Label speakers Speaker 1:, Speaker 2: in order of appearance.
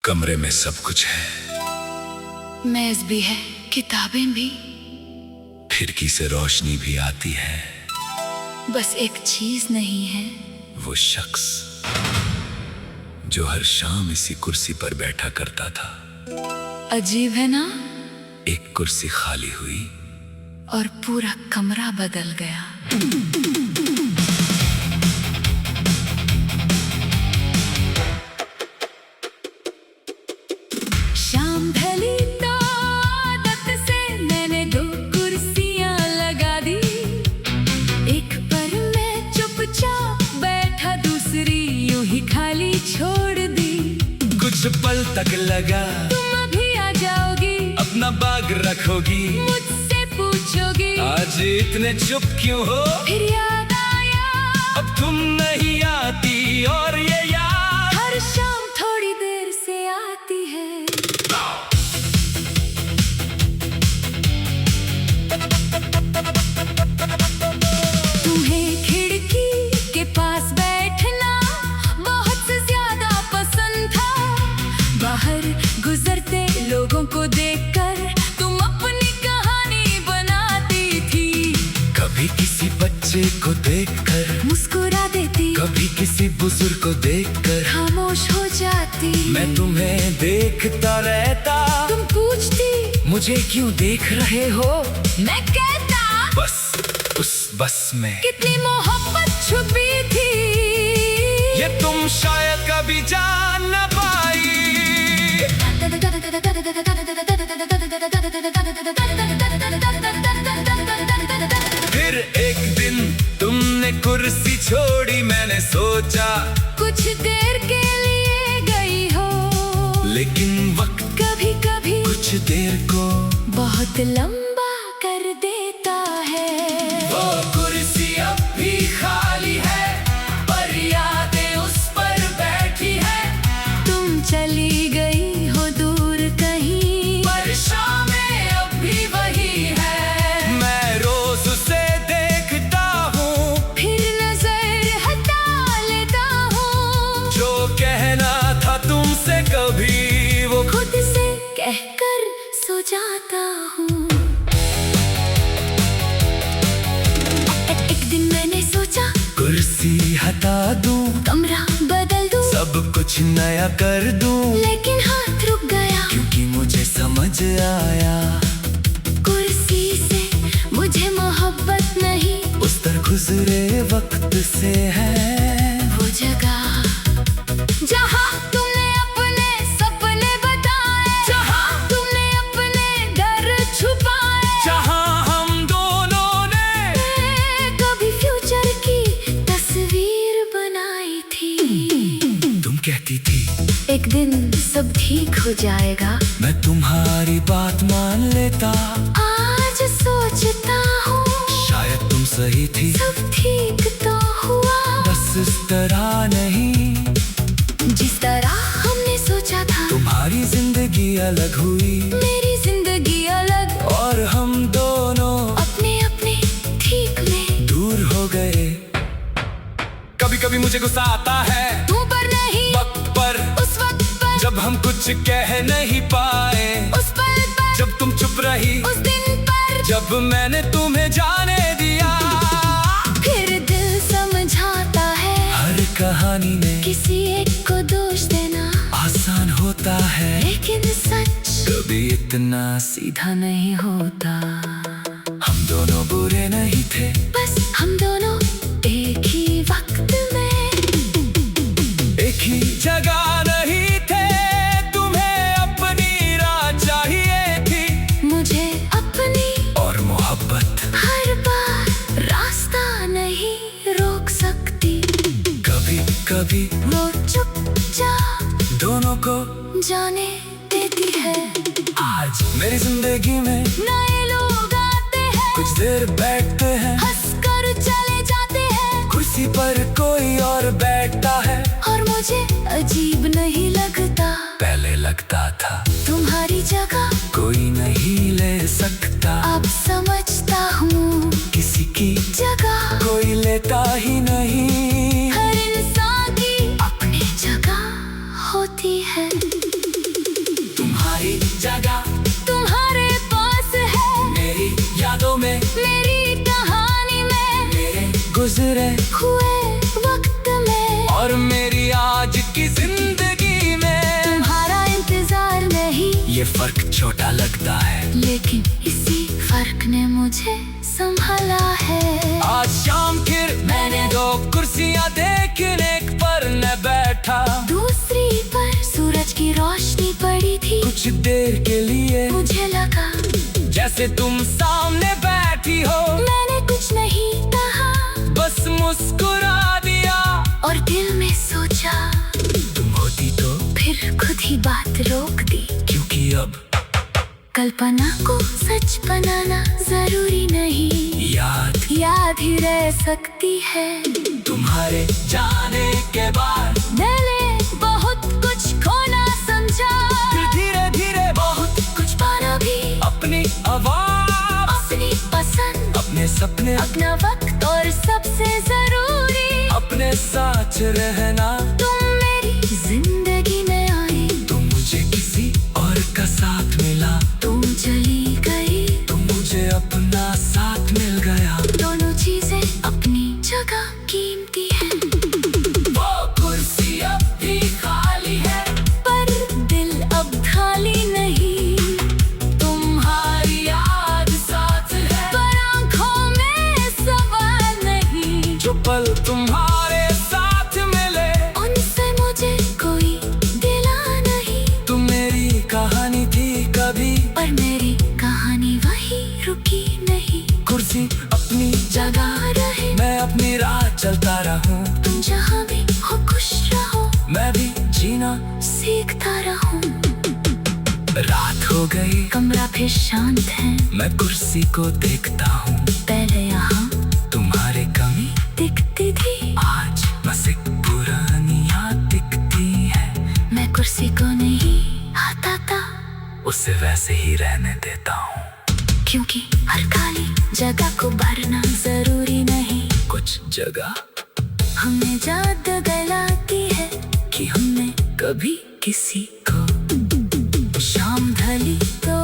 Speaker 1: कमरे में सब कुछ है,
Speaker 2: मेज भी है, किताबें भी,
Speaker 1: खिड़की से रोशनी भी आती है।
Speaker 2: बस एक चीज नहीं है,
Speaker 1: वो शख्स जो हर शाम इसी कुर्सी पर बैठा करता था।
Speaker 2: अजीब है ना?
Speaker 1: एक कुर्सी खाली हुई
Speaker 2: और पूरा कमरा बदल गया। शाम ढली तो आदत से मैंने 2 कुर्सियां लगा दी। एक पर मैं चुपचाप बैठा, दूसरी यूं ही खाली छोड़ दी।
Speaker 1: कुछ पल तक लगा
Speaker 2: तुम अभी आ जाओगी,
Speaker 1: अपना बाग रखोगी,
Speaker 2: मुझसे पूछोगी
Speaker 1: आज इतने चुप क्यों हो।
Speaker 2: फिर याद आया
Speaker 1: अब तुम नहीं आती और ये याद
Speaker 2: हर शाम थोड़ी देर से आती है। तुम्हें खिड़की के पास बैठना बहुत ज्यादा पसंद था। बाहर गुजरते लोगों को देखकर तुम अपनी कहानी बनाती थी।
Speaker 1: कभी किसी बच्चे को देखकर
Speaker 2: मुस्कुरा देती,
Speaker 1: कभी किसी बुजुर्ग को देखकर
Speaker 2: खामोश हो जाती।
Speaker 1: मैं तुम्हें देखता रहता,
Speaker 2: तुम पूछती
Speaker 1: मुझे क्यों देख रहे हो।
Speaker 2: मैं कहता
Speaker 1: बस उस बस में
Speaker 2: कितनी मोहब्बत छुपी थी।
Speaker 1: ये तुम शायद कभी जान न पाई। फिर एक दिन तुमने कुर्सी छोड़ी, मैंने सोचा
Speaker 2: कुछ देर के लिए गई हो,
Speaker 1: लेकिन वक्त
Speaker 2: कभी कभी
Speaker 1: कुछ देर को
Speaker 2: बहुत लंबा कर देता है।
Speaker 1: वो कुर्सी अब भी खाली है, पर यादें उस पर बैठी है।
Speaker 2: तुम चली गई हो दूर कहीं,
Speaker 1: पर शामें अब भी वही है। मैं रोज उसे देखता हूँ,
Speaker 2: फिर नजर हटा लेता हूँ।
Speaker 1: जो कहना था तुमसे कभी वो
Speaker 2: खुद से कहकर सो जाता हूँ। एक दिन मैंने सोचा
Speaker 1: कुर्सी हटा दूं,
Speaker 2: कमरा बदल दूं,
Speaker 1: सब कुछ नया कर दूं,
Speaker 2: लेकिन हाथ रुक गया
Speaker 1: क्योंकि मुझे समझ आया
Speaker 2: कुर्सी से मुझे मोहब्बत नहीं,
Speaker 1: उस तर गुजरे वक्त से है
Speaker 2: वो जगह जहाँ तुमने अपने सपने बताए, जहाँ तुमने अपने डर छुपाए,
Speaker 1: जहाँ हम दोनों ने
Speaker 2: कभी फ्यूचर की तस्वीर बनाई थी।
Speaker 1: तुम कहती थी
Speaker 2: एक दिन सब ठीक हो जाएगा,
Speaker 1: मैं तुम्हारी बात मान लेता।
Speaker 2: आज सोचता हूँ
Speaker 1: शायद तुम सही थी,
Speaker 2: सब ठीक तो हुआ,
Speaker 1: बस इस तरह नहीं
Speaker 2: जिस तरह हमने सोचा था।
Speaker 1: तुम्हारी जिंदगी अलग हुई,
Speaker 2: मेरी जिंदगी अलग,
Speaker 1: और हम दोनों
Speaker 2: अपने अपने ठीक में
Speaker 1: दूर हो गए। कभी कभी मुझे गुस्सा आता है
Speaker 2: मुंह पर नहीं,
Speaker 1: वक्त पर,
Speaker 2: उस वक्त पर,
Speaker 1: जब हम कुछ कह नहीं पाए,
Speaker 2: उस पल पर,
Speaker 1: जब तुम चुप रही,
Speaker 2: उस दिन पर,
Speaker 1: जब मैंने तुम्हें जाने दिया।
Speaker 2: फिर दिल समझाता है
Speaker 1: हर कहानी में
Speaker 2: किसी एक को दोष देना
Speaker 1: आसान होता है,
Speaker 2: लेकिन सच
Speaker 1: कभी इतना सीधा नहीं होता। हम दोनों बुरे नहीं थे,
Speaker 2: बस हम दोनों एक ही वक्त में,
Speaker 1: एक ही जगह नहीं थे। तुम्हें अपनी राह चाहिए थी,
Speaker 2: मुझे अपनी,
Speaker 1: और मोहब्बत
Speaker 2: हर बार रास्ता नहीं रोक सकती।
Speaker 1: कभी कभी
Speaker 2: वो चुपचाप
Speaker 1: दोनों को
Speaker 2: जाने देती है।
Speaker 1: आज मेरी जिंदगी में
Speaker 2: नए लोग आते हैं,
Speaker 1: कुछ देर बैठते हैं,
Speaker 2: हंसकर चले जाते हैं,
Speaker 1: कुर्सी पर कोई और बैठता है।
Speaker 2: और मुझे अजीब नहीं लगता,
Speaker 1: पहले लगता था
Speaker 2: तुम्हारी जगह
Speaker 1: कोई नहीं ले सकता।
Speaker 2: अब समझता हूँ
Speaker 1: किसी की
Speaker 2: जगह
Speaker 1: कोई लेता ही नहीं।
Speaker 2: हर इंसान की अपनी जगह होती है।
Speaker 1: गुजरे
Speaker 2: हुए वक्त में
Speaker 1: और मेरी आज की जिंदगी में
Speaker 2: तुम्हारा इंतजार नहीं,
Speaker 1: ये फर्क छोटा लगता है
Speaker 2: लेकिन इसी फर्क ने मुझे संभाला है।
Speaker 1: आज शाम फिर मैंने दो कुर्सियां देखने पर न बैठा,
Speaker 2: दूसरी पर सूरज की रोशनी पड़ी थी।
Speaker 1: कुछ देर के लिए
Speaker 2: मुझे लगा
Speaker 1: जैसे तुम सामने बैठी हो,
Speaker 2: मैंने कुछ नहीं कहा,
Speaker 1: बस मुस्कुरा दिया
Speaker 2: और दिल में सोचा
Speaker 1: तुम होती तो,
Speaker 2: फिर खुद ही बात रोक दी।
Speaker 1: क्योंकि अब
Speaker 2: कल्पना को सच बनाना जरूरी नहीं, याद ही रह सकती है।
Speaker 1: तुम्हारे जाने के बाद
Speaker 2: मैंने बहुत कुछ खोना समझा,
Speaker 1: फिर धीरे धीरे बहुत
Speaker 2: कुछ पाना भी,
Speaker 1: अपनी आवाज,
Speaker 2: अपनी पसंद,
Speaker 1: अपने सपने,
Speaker 2: अपना वक्त और सबसे जरूरी
Speaker 1: अपने साथ रहना।
Speaker 2: तुम मेरी जिंदगी में आई,
Speaker 1: तुम मुझे किसी और का साथ मिला,
Speaker 2: तुम चली गई,
Speaker 1: तुम मुझे अपना साथ मिल गया।
Speaker 2: दोनों चीजें अपनी जगह कीमती है।
Speaker 1: वो कुर्सी अब भी खाली है,
Speaker 2: पर दिल अब खाली नहीं,
Speaker 1: तुम्हारी याद साथ है,
Speaker 2: पर आंखों में सवाल नहीं।
Speaker 1: जो पल तुम्हारे साथ मिले
Speaker 2: उनसे मुझे कोई गिला नहीं,
Speaker 1: तुम मेरी कहानी थी कभी,
Speaker 2: पर मेरी कहानी वही रुकी नहीं।
Speaker 1: कुर्सी अपनी
Speaker 2: जगह रहे,
Speaker 1: मैं अपनी राह चलता रहूं,
Speaker 2: तुम जहाँ भी हो खुश रहो,
Speaker 1: मैं भी जीना
Speaker 2: सीखता रहूं।
Speaker 1: रात हो गई,
Speaker 2: कमरा फिर शांत है,
Speaker 1: मैं कुर्सी को देखता हूँ,
Speaker 2: पहले यहाँ
Speaker 1: तुम्हारी कमी
Speaker 2: दिखती थी,
Speaker 1: आज बस एक पुरानी याद दिखती है।
Speaker 2: मैं कुर्सी को नहीं हटाता,
Speaker 1: उसे वैसे ही रहने देता हूँ,
Speaker 2: क्योंकि हर खाली जगह को भरना जरूरी नहीं।
Speaker 1: कुछ जगह
Speaker 2: हमने याद दिलाती है
Speaker 1: कि हमने
Speaker 2: कभी किसी को शाम ढली तो